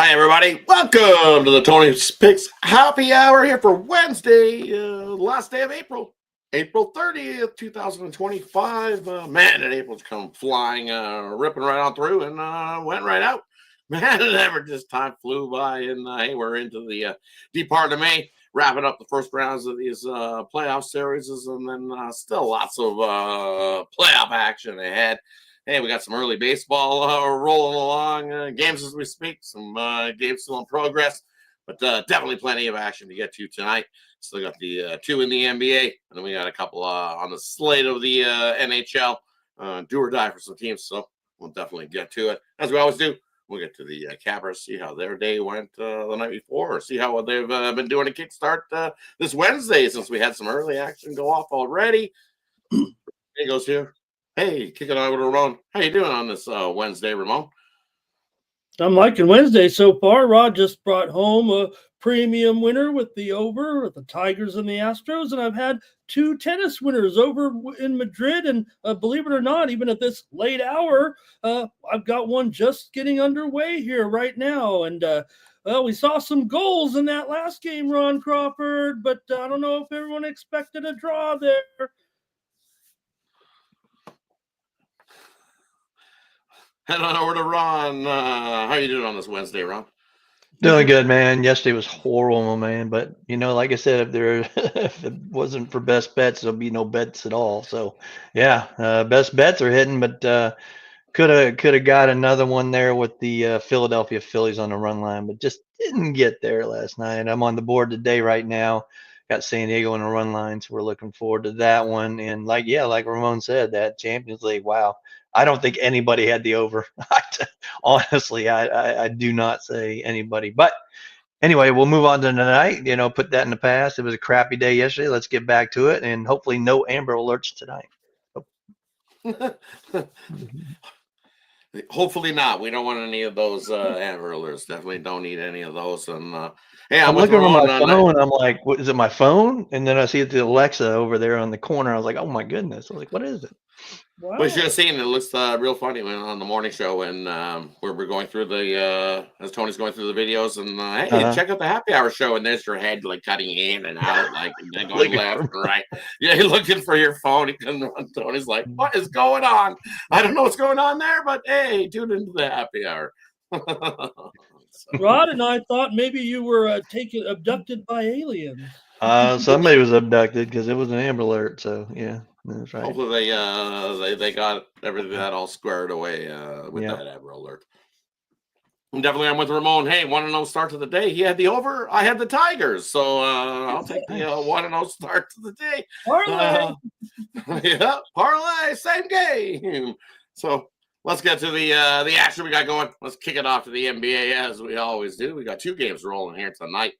Hi, everybody. Welcome to the Tony's Picks Happy Hour here for Wednesday, last day of April, April 30th, 2025. Man, that April's come flying, ripping right on through and went right out. Man, this time flew by, and hey, we're into the deep part of May, wrapping up the first rounds of these playoff series, and then still lots of playoff action ahead. Hey, we got some early baseball rolling along, games as we speak, some games still in progress, but definitely plenty of action to get to tonight. Still got the two in the NBA, and then we got a couple on the slate of the NHL, do or die for some teams, so we'll definitely get to it. As we always do, we'll get to the cappers, see how their day went the night before, or see how they've been doing a kickstart this Wednesday, since we had some early action go off already. Hey, goes here. Hey, kicking over to Ramon. How you doing on this Wednesday, Ramon? I'm liking Wednesday so far. Rod just brought home a premium winner with the over with the Tigers and the Astros, and I've had two tennis winners over in Madrid. And believe it or not, even at this late hour, I've got one just getting underway here right now. And well, we saw some goals in that last game, Ron Crawford, but I don't know if everyone expected a draw there. Head on over to Ron. How you doing on this Wednesday, Ron? Doing good, man. Yesterday was horrible, man. But like I said, if it wasn't for best bets, there'll be no bets at all. So, yeah, best bets are hitting, but could have got another one there with the Philadelphia Phillies on the run line, but just didn't get there last night. I'm on the board today right now. Got San Diego on the run line, so we're looking forward to that one. And like Ramon said, that Champions League, wow. I don't think anybody had the over. Honestly, I do not say anybody. But anyway, we'll move on to tonight. Put that in the past. It was a crappy day yesterday. Let's get back to it, and hopefully no Amber Alerts tonight. Hopefully not. We don't want any of those Amber Alerts. Definitely don't need any of those. And hey, I'm looking at my phone, and I'm like, what is it, my phone? And then I see the Alexa over there on the corner. I was like, oh my goodness. I was like, what is it? Wow. We should have seen it. It looks real funny on the morning show, and where we're going through the as Tony's going through the videos, and hey, check out the happy hour show, and there's your head like cutting in and out, like and going left and right. Yeah, you're looking for your phone. Tony's like, what is going on? I don't know what's going on there, but hey, tune into the happy hour. Rod and I thought maybe you were abducted by aliens. Somebody was abducted because it was an Amber Alert. So yeah. That's right. Hopefully they got everything that all squared away with that Amber Alert. Definitely, I'm with Ramon. Hey, 1-0 start to the day. He had the over. I had the Tigers. So I'll take the 1-0 start to the day. Parlay. Yeah, parlay, same game. So let's get to the action we got going. Let's kick it off to the NBA as we always do. We got two games rolling here tonight.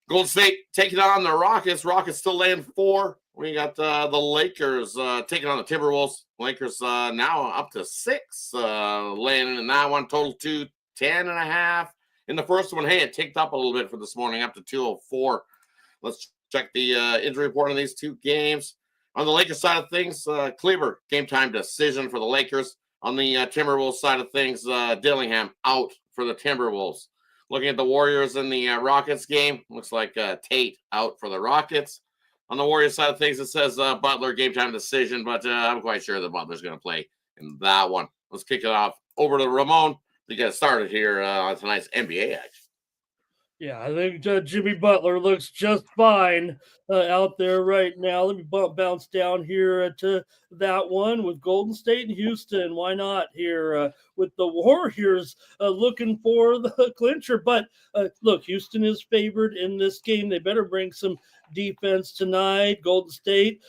Golden State taking on the Rockets. Rockets still laying 4. We got the Lakers taking on the Timberwolves. Lakers now up to 6, laying in that one. Total 210.5. In the first one, hey, it ticked up a little bit for this morning, up to 204. Let's check the injury report on these two games. On the Lakers side of things, Kleber, game time decision for the Lakers. On the Timberwolves side of things, Dillingham out for the Timberwolves. Looking at the Warriors in the Rockets game, looks like Tate out for the Rockets. On the Warriors side of things, it says Butler, game time decision, but I'm quite sure that Butler's going to play in that one. Let's kick it off over to Ramon to get started here on tonight's NBA action. Yeah, I think Jimmy Butler looks just fine out there right now. Let me bounce down here to that one with Golden State and Houston. Why not here with the Warriors looking for the clincher? But look, Houston is favored in this game. They better bring some defense tonight. Golden State,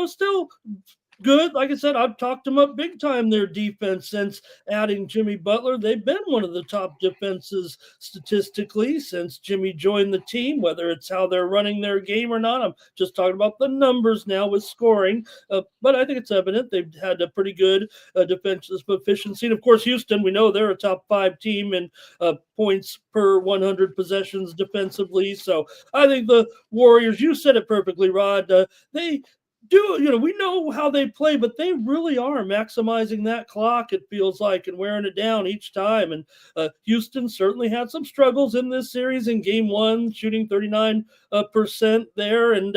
still good. Like I said, I've talked them up big time, their defense, since adding Jimmy Butler. They've been one of the top defenses statistically since Jimmy joined the team, whether it's how they're running their game or not. I'm just talking about the numbers now with scoring. But I think it's evident they've had a pretty good defensive efficiency. And of course, Houston, we know they're a top 5 team in points per 100 possessions defensively. So I think the Warriors, you said it perfectly, Rod, they we know how they play, but they really are maximizing that clock, it feels like, and wearing it down each time. And Houston certainly had some struggles in this series in game one, shooting 39% there. And,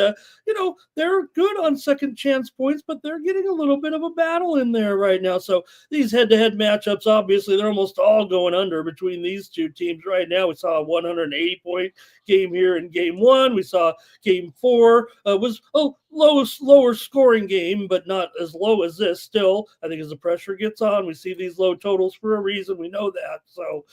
they're good on second chance points, but they're getting a little bit of a battle in there right now. So these head-to-head matchups, obviously, they're almost all going under between these two teams right now. We saw a 180-point game here in game one. We saw game four was a lower scoring game, but not as low as this. Still, I think as the pressure gets on, we see these low totals for a reason. We know that. So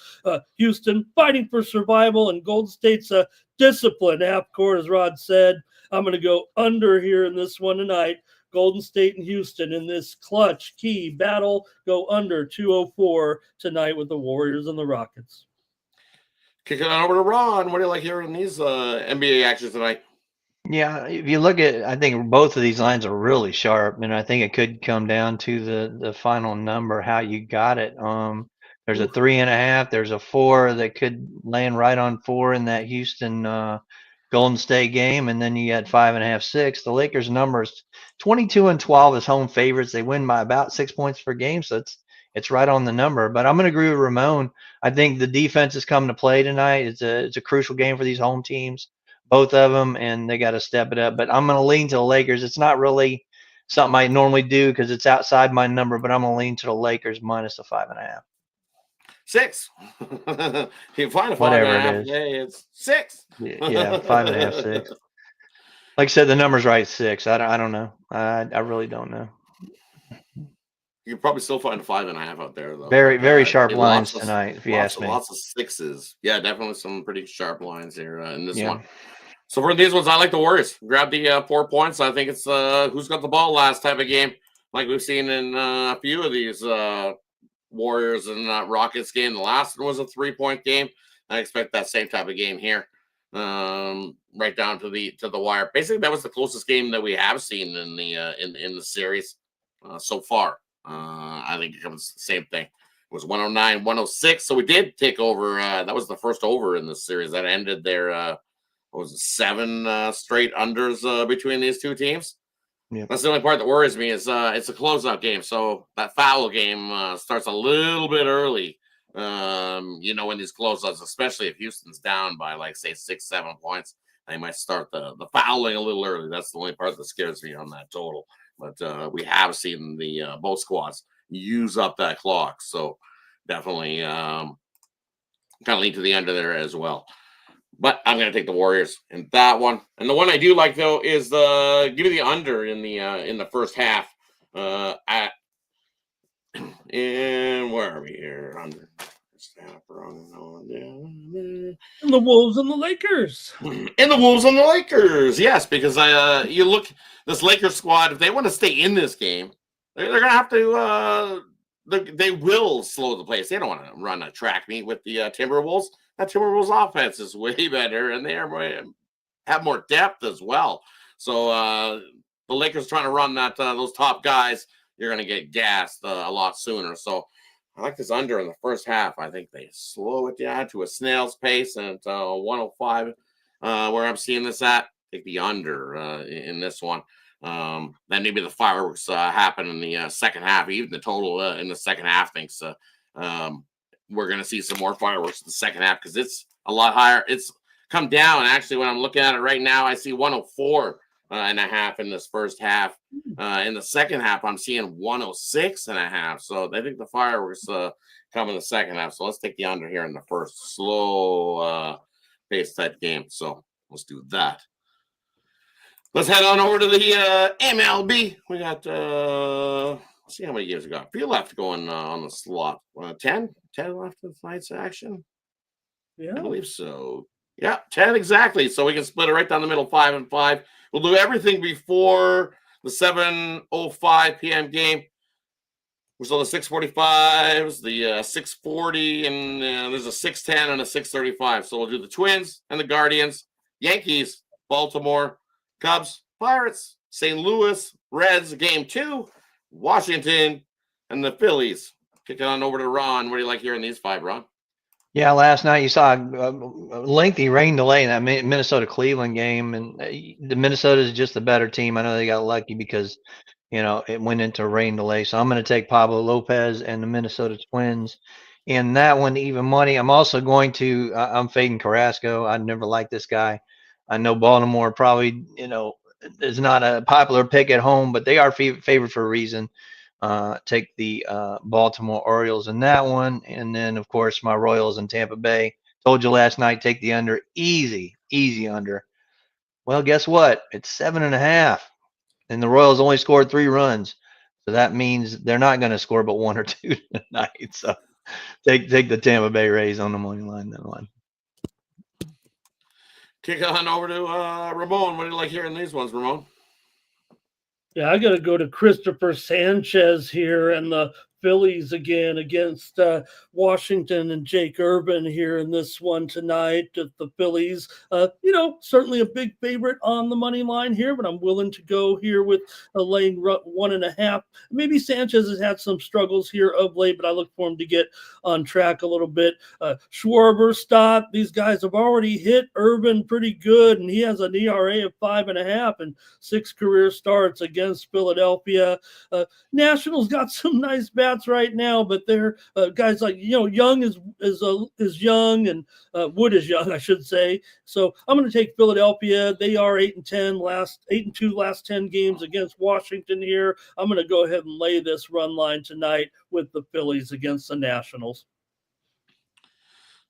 Houston fighting for survival, and Golden State's discipline half court, as Rod said. I'm going to go under here in this one tonight. Golden State and Houston in this clutch key battle go under 204 tonight with the Warriors and the Rockets. Kicking it over to Ron. What do you like hearing these NBA actions tonight? Yeah, if you look at, I think both of these lines are really sharp, and I think it could come down to the final number, how you got it. There's a 3.5, there's a 4 that could land right on 4 in that Houston Golden State game, and then you got 5.5, 6. The Lakers numbers 22-12 as home favorites. They win by about 6 points per game, so it's right on the number. But I'm going to agree with Ramon. I think the defense is coming to play tonight. It's a crucial game for these home teams, both of them, and they got to step it up. But I'm going to lean to the Lakers. It's not really something I normally do because it's outside my number, but I'm going to lean to the Lakers minus the 5.5. 6. You find a 5.5. Whatever it is. Hey, it's 6. Yeah, 5.5, 6. Like I said, the number's right, 6. I don't know. I really don't know. You can probably still find a 5.5 out there, though. Very sharp lines tonight, if you ask me. Lots of 6s. Yeah, definitely some pretty sharp lines here in this one. So for these ones, I like the Warriors. Grab the 4 points. I think it's who's got the ball last type of game, like we've seen in a few of these Warriors and Rockets game. The last one was a 3-point game. I expect that same type of game here, right down to the wire. Basically, that was the closest game that we have seen in the series so far. I think it comes the same thing. It was 109, 106. So we did take over. That was the first over in the series. That ended there. What was it, 7 straight unders between these two teams? Yeah. That's the only part that worries me is it's a closeout game. So that foul game starts a little bit early. In these closeouts, especially if Houston's down by like say 6-7 points, they might start the fouling a little early. That's the only part that scares me on that total. But we have seen the both squads use up that clock, so definitely kind of lean to the under there as well. But I'm going to take the Warriors in that one. And the one I do like though is give me the under in the first half. And where are we here? Under. And the Wolves and the Lakers. And the Wolves and the Lakers, yes, because you look this Lakers squad. If they want to stay in this game, they're going to have to. They will slow the pace. They don't want to run a track meet with the Timberwolves. That Timberwolves offense is way better, and they have more depth as well. So the Lakers trying to run those top guys, you're going to get gassed a lot sooner. So I like this under in the first half. I think they slow it down to a snail's pace and 105 where I'm seeing this at. Take the under in this one. Then maybe the fireworks happen in the second half. Even the total in the second half thinks we're going to see some more fireworks in the second half because it's a lot higher. It's come down. Actually, when I'm looking at it right now, I see 104.5 in this first half. In the second half, I'm seeing 106.5. So I think the fireworks come in the second half. So let's take the under here in the first slow pace type game. So let's do that. Let's head on over to the MLB. We got, let's see how many games we got. A few left going on the slot. 10 left in tonight's action. Yeah, I believe so. Yeah, 10 exactly. So we can split it right down the middle, 5 and 5. We'll do everything before the 7:05 p.m. game. We're still the 6:45s, the 6:40, and there's a 6:10 and a 6:35. So we'll do the Twins and the Guardians, Yankees, Baltimore, Cubs, Pirates, St. Louis, Reds, game 2, Washington, and the Phillies. Kick it on over to Ron. What do you like hearing these 5, Ron? Yeah, last night you saw a lengthy rain delay in that Minnesota-Cleveland game, and the Minnesota is just the better team. I know they got lucky because, it went into rain delay. So I'm going to take Pablo Lopez and the Minnesota Twins in that one, even money. I'm also going to, I'm fading Carrasco. I never liked this guy. I know Baltimore probably, is not a popular pick at home, but they are favored for a reason. Take the Baltimore Orioles in that one. And then, of course, my Royals in Tampa Bay. Told you last night, take the under. Easy, easy under. Well, guess what? It's 7.5. And the Royals only scored 3 runs. So that means they're not going to score but 1 or 2 tonight. So take the Tampa Bay Rays on the money line. That one. Kick on over to Ramon. What do you like hearing these ones, Ramon? Yeah, I got to go to Christopher Sanchez here and the Phillies again against Washington and Jake Urban here in this one tonight. The Phillies, certainly a big favorite on the money line here, but I'm willing to go here with a lane 1.5. Maybe Sanchez has had some struggles here of late, but I look for him to get on track a little bit. Schwarber, Stott, these guys have already hit Urban pretty good, and he has an ERA of 5.5 and 6 career starts against Philadelphia. Nationals got some nice bats right now, but they're guys like Young is young, and Wood is young, I should say. So I'm going to take Philadelphia. They are 8-2 last 10 games against Washington here. I'm going to go ahead and lay this run line tonight with the Phillies against the Nationals.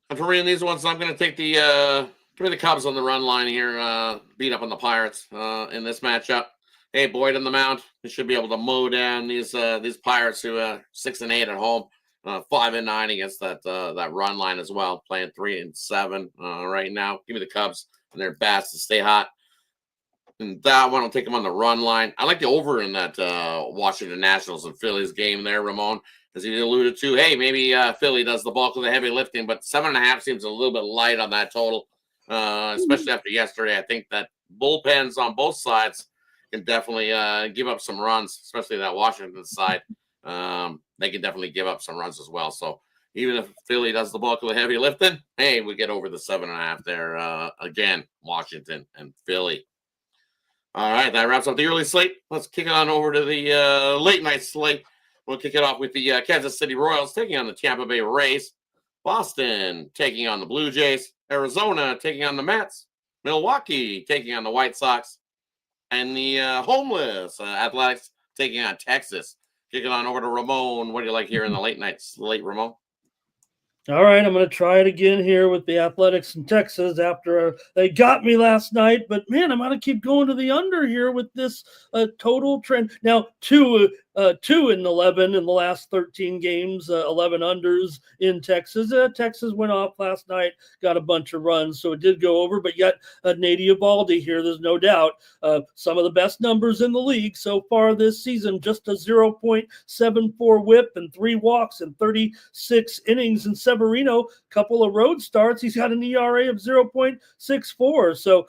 And for me in these ones, I'm going to take the Cubs on the run line here. Beat up on the Pirates in this matchup. Hey, Boyd on the mound. He should be able to mow down these Pirates who are 6-8 at home, 5-9 against that run line as well. Playing 3-7 right now. Give me the Cubs and their bats to stay hot. And that one, I'll take them on the run line. I like the over in that Washington Nationals and Phillies game there, Ramon, as he alluded to. Hey, maybe Philly does the bulk of the heavy lifting, but 7.5 seems a little bit light on that total, especially after yesterday. I think that bullpens on both sides can definitely give up some runs, especially that Washington side. They can definitely give up some runs as well. So even if Philly does the bulk of the heavy lifting, hey, we get over the 7.5 there again, Washington and Philly. All right, that wraps up the early slate. Let's kick it on over to the late night slate. We'll kick it off with the Kansas City Royals taking on the Tampa Bay Rays. Boston taking on the Blue Jays. Arizona taking on the Mets. Milwaukee taking on the White Sox. And the homeless Athletics taking on Texas. Kicking on over to Ramon. What do you like here in the late night slate, Ramon? All right, I'm going to try it again here with the Athletics in Texas after they got me last night. But, man, I'm going to keep going to the under here with this total trend. Now, 2-11 in the last 13 games, 11 unders in Texas. Texas went off last night, got a bunch of runs, so it did go over. But yet, Nady Eovaldi here, there's no doubt. Some of the best numbers in the league so far this season, just a 0.74 whip and 3 walks and 36 innings. And Severino, couple of road starts, he's got an ERA of 0.64. So,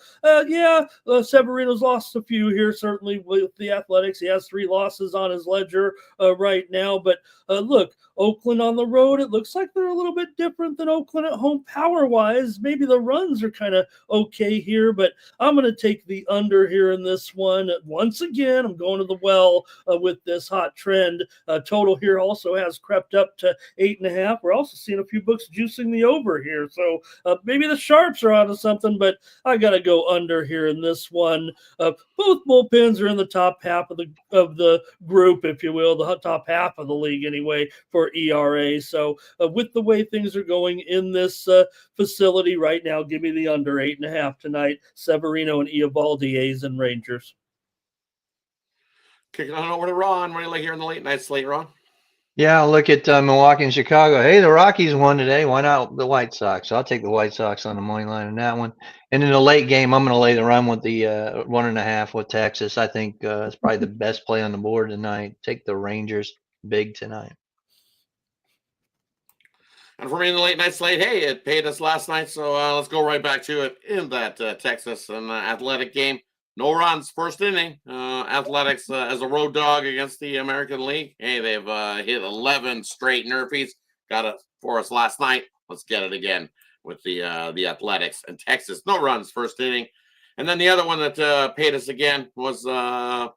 Severino's lost a few here, certainly with the Athletics. He has 3 losses on his ledger right now. But look, Oakland on the road, it looks like they're a little bit different than Oakland at home power-wise. Maybe the runs are kind of okay here, but I'm going to take the under here in this one. Once again, I'm going to the well with this hot trend. Total here also has crept up to 8.5. We're also seeing a few books juicing the over here. So maybe the Sharps are onto something, but I got to go under here in this one. Both bullpens are in the top half of the group, if you will, the top half of the league anyway for ERA. So with the way things are going in this facility right now, give me the under 8.5 tonight. Severino and Eovaldi, A's and Rangers. Kicking on over to Ron. What do you like here in the late night slate, Ron? Yeah, look at Milwaukee and Chicago. Hey, the Rockies won today. Why not the White Sox? So I'll take the White Sox on the money line in that one. And in the late game, I'm going to lay the run with the 1.5 with Texas. I think it's probably the best play on the board tonight. Take the Rangers big tonight. And for me in the late night slate, hey, it paid us last night, so let's go right back to it in that Texas and Athletic game. No runs, first inning. Athletics as a road dog against the American League. Hey, they've hit 11 straight nerfies. Got it for us last night let's get it again with the Athletics and Texas. No runs first inning. And then the other one that paid us again was the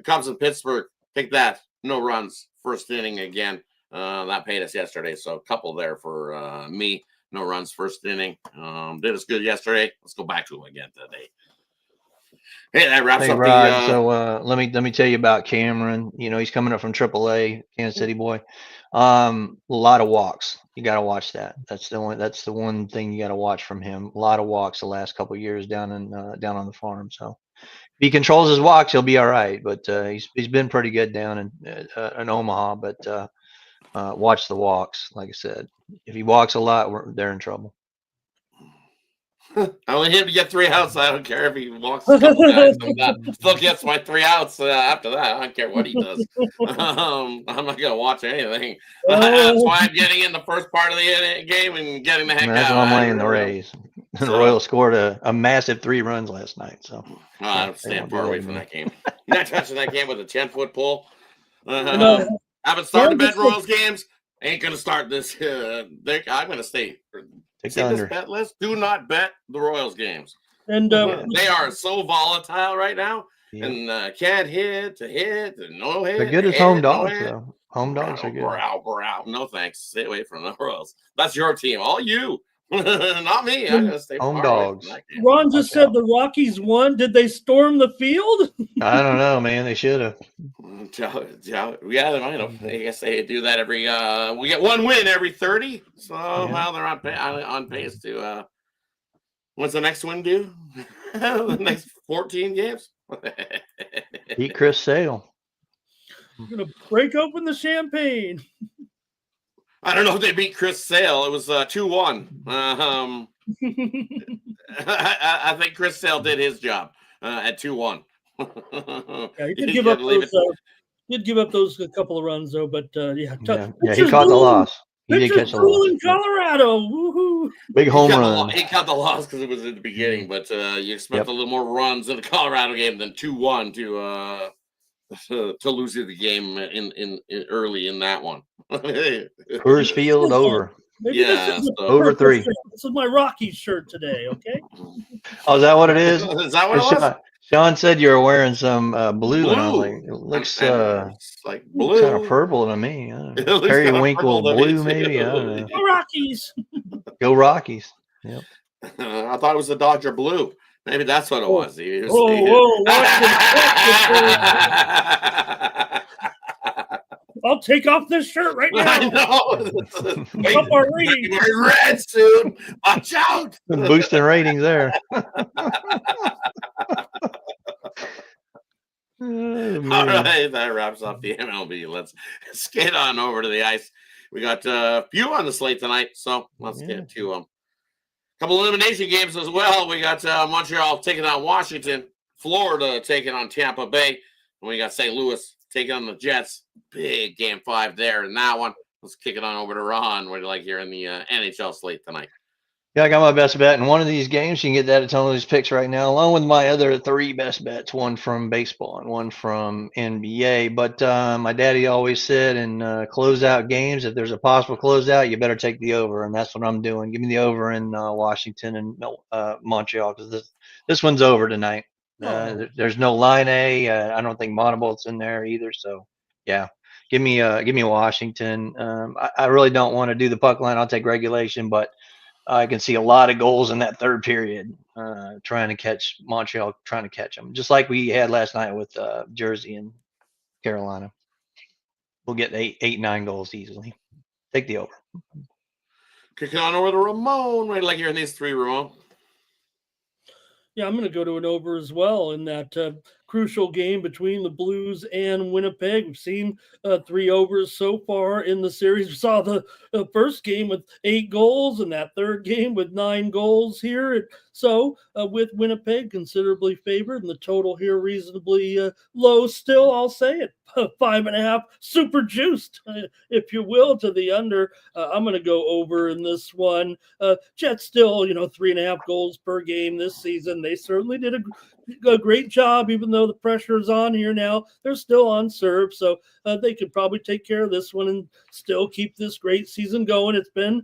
Cubs in Pittsburgh. Take that. No runs first inning again. That paid us yesterday. So a couple there for me. No runs first inning. Did us good yesterday. Let's go back to it again today. Hey, that wraps up Rod, so let me tell you about Cameron. You know, he's coming up from AAA, Kansas City boy. A lot of walks. You got to watch that. That's the one thing you got to watch from him. A lot of walks the last couple of years down on the farm. So if he controls his walks, he'll be all right. But he's been pretty good down in Omaha. But watch the walks. Like I said, if he walks a lot, they're in trouble. I want him to get 3 outs. I don't care if he walks a couple guys. Still gets my 3 outs after that. I don't care what he does. I'm not going to watch anything. That's why I'm getting in the first part of the game and getting the heck out. That's why I'm laying the Rays. The Royals scored a massive 3 runs last night. So I don't stand far away from that game. You're not touching that game with a 10-foot pole. Haven't started bet Royals games. Ain't going to start this. I'm going to stay. See this bet list? Do not bet the Royals games. And they are so volatile right now, and can't hit, and no hit. They're good as home dogs, though. Home dogs are good. Brow. No thanks. Stay away from the Royals. That's your team. All you. Not me. I'm going to stay home dogs. Ron just said the Rockies won. Did they storm the field? I don't know, man. They should have. Yeah, I know. I guess they do that every. We get 1 win every 30. So well, they're on pace to. What's the next one do? The next 14 games. Beat Chris Sale. I'm gonna break open the champagne. I don't know if they beat Chris Sale. It was 2-1. I think Chris Sale did his job at 2-1. Yeah, he did give up those. Did give up those a couple of runs though, but he caught the loss. He did catch the loss in Colorado. Woohoo! Big home run. He caught the loss because it was in the beginning, but you expect a little more runs in the Colorado game than 2-1 to lose the game in early in that one. Coors Field over. Over 3. This is my Rockies shirt today. Okay. Oh, is that what it is? Is that what it was? Sean said you were wearing some blue, and I was like, it looks like blue, kind of purple to me. Periwinkle blue, maybe. I don't know. Go Rockies! Go Rockies! Yep. I thought it was the Dodger blue. Maybe that's what it was. I'll take off this shirt right now. I know. Up our rating. Red soon. Watch out. Boosting ratings there. All right, that wraps up the MLB. Let's skate on over to the ice. We got a few on the slate tonight, so let's get to them. A couple elimination games as well. We got Montreal taking on Washington, Florida taking on Tampa Bay, and we got St. Louis taking on the Jets. Big game 5 there in that one. Let's kick it on over to Ron. What do you like here in the NHL slate tonight? Yeah, I got my best bet in one of these games. You can get that at Tony's Picks right now, along with my other 3 best bets, one from baseball and one from NBA. But my daddy always said in closeout games, if there's a possible closeout, you better take the over, and that's what I'm doing. Give me the over in Washington and Montreal, because this one's over tonight. There's no line A. I don't think Monabolt's in there either. So, yeah, give me Washington. I really don't want to do the puck line. I'll take regulation, but I can see a lot of goals in that third period, trying to catch Montreal, trying to catch them, just like we had last night with Jersey and Carolina. We'll get 8-9 goals easily. Take the over. Kicking on over to Ramon. Right, like you're in these 3, Ramon. Yeah, I'm going to go to an over as well in that crucial game between the Blues and Winnipeg. We've seen 3 overs so far in the series. We saw the first game with 8 goals and that third game with 9 goals here. So with Winnipeg considerably favored and the total here reasonably low still, I'll say it. 5.5, super juiced, if you will, to the under. I'm going to go over in this one. Jets still, 3.5 goals per game this season. They certainly did a a great job, even though the pressure is on here now. They're still on serve, so they could probably take care of this one and still keep this great season going. It's been,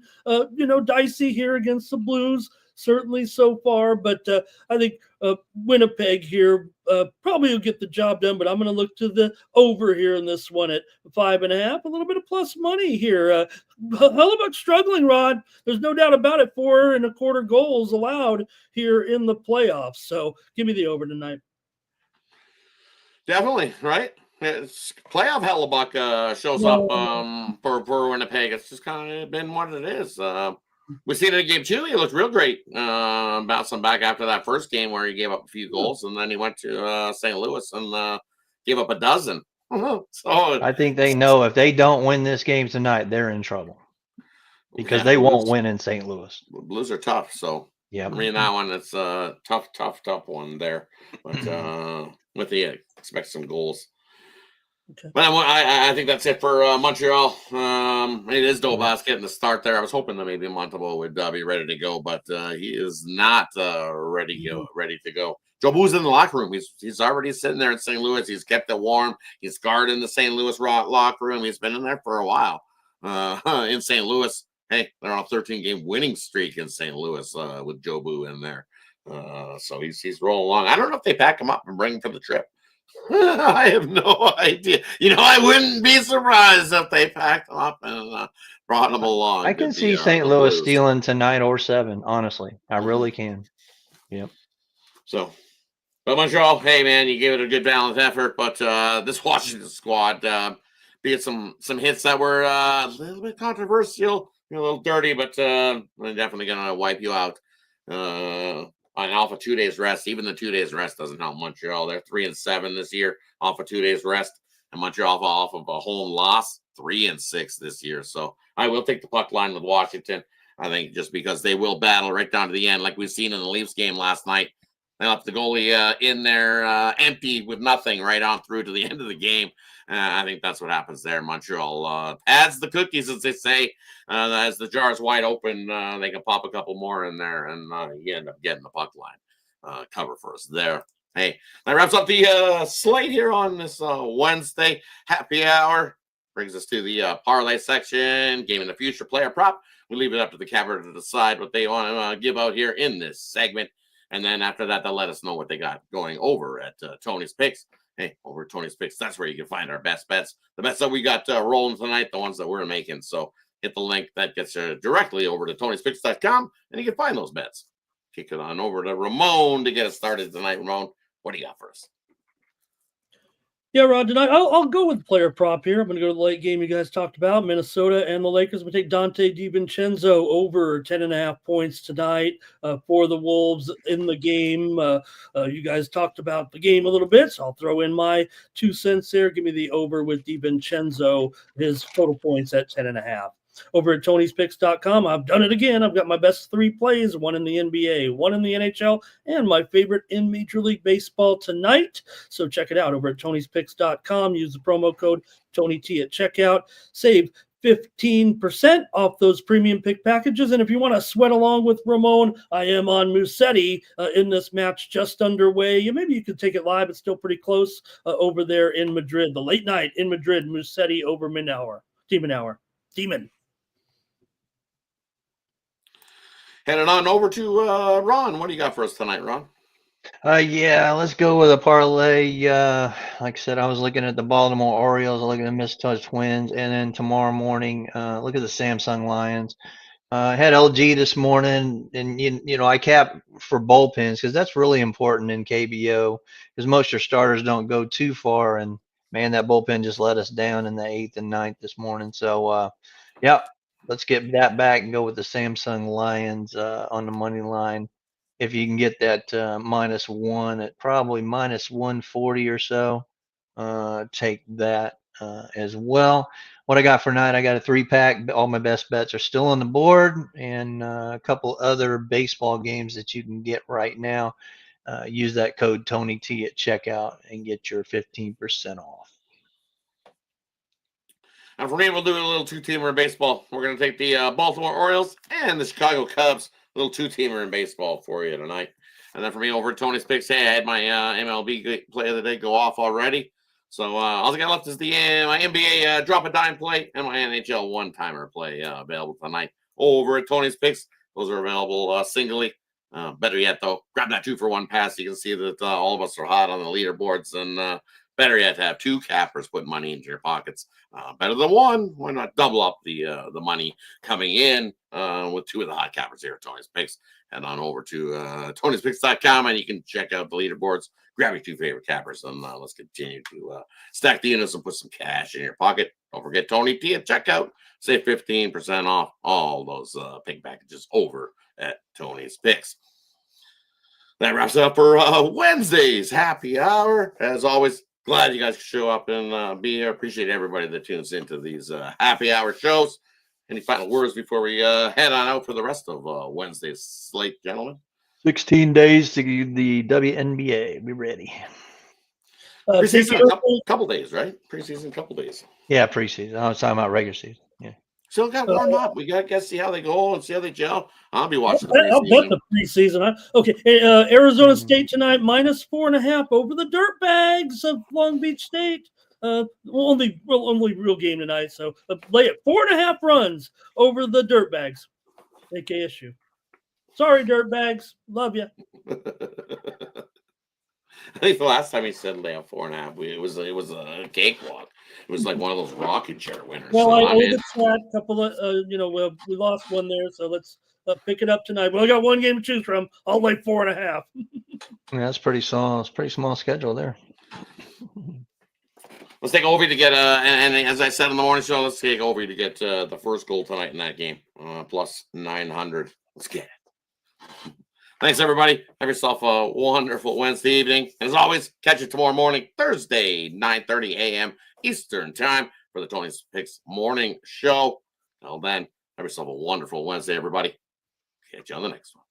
dicey here against the Blues, certainly so far, but I think Winnipeg here probably will get the job done, but I'm going to look to the over here in this one at 5.5. A little bit of plus money here. Hellebuck struggling, Rod. There's no doubt about it. 4.25 goals allowed here in the playoffs. So give me the over tonight. Definitely, right? It's playoff Hellebuck shows up for Winnipeg. It's just kind of been what it is. We seen it in game 2. He looked real great, bouncing back after that first game where he gave up a few goals, and then he went to St. Louis and gave up a dozen. So I think they know if they don't win this game tonight, they're in trouble because they won't win in St. Louis. Blues are tough, so yeah. I mean that one. It's a tough one there, but with the expect some goals. Okay. But I think that's it for Montreal. It is Dobas getting the start there. I was hoping that maybe Montembeault would be ready to go, but he is not ready to go. Jobu's in the locker room. He's already sitting there in St. Louis. He's kept it warm. He's guarding the St. Louis locker room. He's been in there for a while. In St. Louis, hey, they're on a 13-game winning streak in St. Louis with Jobu in there. So he's rolling along. I don't know if they pack him up and bring him for the trip. I have no idea. I wouldn't be surprised if they packed him up and brought him along. I can see St. Louis stealing tonight or 7, honestly. I really can. Yep. So, but Montreal, hey, man, you gave it a good balanced effort, but this Washington squad, be it some hits that were a little bit controversial, a little dirty, but they're definitely going to wipe you out. On off of 2 days rest. Even the 2 days rest doesn't help Montreal. They're 3-7 this year off of 2 days rest, and Montreal off of a home loss 3-6 this year. So I will take the puck line with Washington. I think just because they will battle right down to the end, like we've seen in the Leafs game last night. They left the goalie in there empty with nothing right on through to the end of the game. I think that's what happens there. Montreal adds the cookies, as they say. As the jar is wide open, they can pop a couple more in there, and you end up getting the puck line cover for us there. Hey, that wraps up the slate here on this Wednesday happy hour. Brings us to the parlay section, game in the future player prop. We leave it up to the capper to decide what they want to give out here in this segment. And then after that, they'll let us know what they got going over at Tony's Picks. Hey, over at Tony's Picks, that's where you can find our best bets. The bets that we got rolling tonight, the ones that we're making. So hit the link that gets you directly over to Tony'sPicks.com, and you can find those bets. Kick it on over to Ramon to get us started tonight. Ramon, what do you got for us? Yeah, Rod, tonight I'll go with player prop here. I'm going to go to the late game you guys talked about, Minnesota and the Lakers. I'm going to take Dante DiVincenzo over 10.5 points tonight for the Wolves in the game. You guys talked about the game a little bit, so I'll throw in my 2 cents there. Give me the over with DiVincenzo, his total points at 10.5. Over at Tony'sPicks.com, I've done it again. I've got my best 3 plays, one in the NBA, one in the NHL, and my favorite in Major League Baseball tonight. So check it out over at Tony'sPicks.com. Use the promo code TonyT at checkout. Save 15% off those premium pick packages. And if you want to sweat along with Ramon, I am on Musetti in this match just underway. Maybe you could take it live. It's still pretty close over there in Madrid. The late night in Madrid, Musetti over Demon. Heading on over to Ron. What do you got for us tonight, Ron? Yeah, let's go with a parlay. Like I said, I was looking at the Baltimore Orioles, looking at the Minnesota Twins, and then tomorrow morning, look at the Samsung Lions. I had LG this morning, and I cap for bullpens because that's really important in KBO because most of your starters don't go too far, and man, that bullpen just let us down in the 8th and 9th this morning. So, yeah, let's get that back and go with the Samsung Lions on the money line. If you can get that -1 at probably -140 or so, take that as well. What I got for tonight, I got a 3-pack. All my best bets are still on the board, and a couple other baseball games that you can get right now. Use that code TonyT at checkout and get your 15% off. And for me, we'll do a little 2-teamer in baseball. We're going to take the Baltimore Orioles and the Chicago Cubs. A little 2-teamer in baseball for you tonight. And then for me over at Tony's Picks, hey, I had my MLB play of the day go off already. So all I got left is my NBA drop a dime play and my NHL one-timer play available tonight over at Tony's Picks. Those are available singly. Better yet, though, grab that 2-for-1 pass. You can see that all of us are hot on the leaderboards. And better yet, to have 2 cappers put money into your pockets. Better than 1. Why not double up the money coming in with 2 of the hot cappers here at Tony's Picks? Head on over to Tony'sPicks.com and you can check out the leaderboards. Grab your 2 favorite cappers and let's continue to stack the units and put some cash in your pocket. Don't forget Tony T at checkout. Save 15% off all those pick packages over at Tony's Picks. That wraps it up for Wednesday's happy hour. As always, glad you guys could show up and be here. Appreciate everybody that tunes into these happy hour shows. Any final words before we head on out for the rest of Wednesday's slate, gentlemen? 16 days to the WNBA. Be ready. Preseason, couple days, right? Preseason, couple days. Yeah, preseason. I was talking about regular season. Yeah. Still got to warm up. We got to see how they go and see how they gel. I'll be watching the I'll bet preseason. the preseason. Okay, Arizona State tonight -4.5 over the Dirtbags of Long Beach State. Only real game tonight. So lay it 4.5 runs over the Dirtbags. Take issue. Sorry, Dirtbags. Love you. I think the last time he said lay out 4.5, it was a cakewalk. It was like one of those rocking chair winners. Well, so I I'm owe in. the chat a couple of we lost one there, so let's pick it up tonight. Well, I got one game to choose from. I'll lay 4.5. Yeah, that's pretty small. It's pretty small schedule there. Let's take Ovi to get and as I said in the morning show, let's take Ovi to get the first goal tonight in that game. Plus 900. Let's get it. Thanks, everybody. Have yourself a wonderful Wednesday evening. As always, catch you tomorrow morning, Thursday, 9:30 a.m. Eastern Time for the Tony's Picks morning show. Until then, have yourself a wonderful Wednesday, everybody. Catch you on the next one.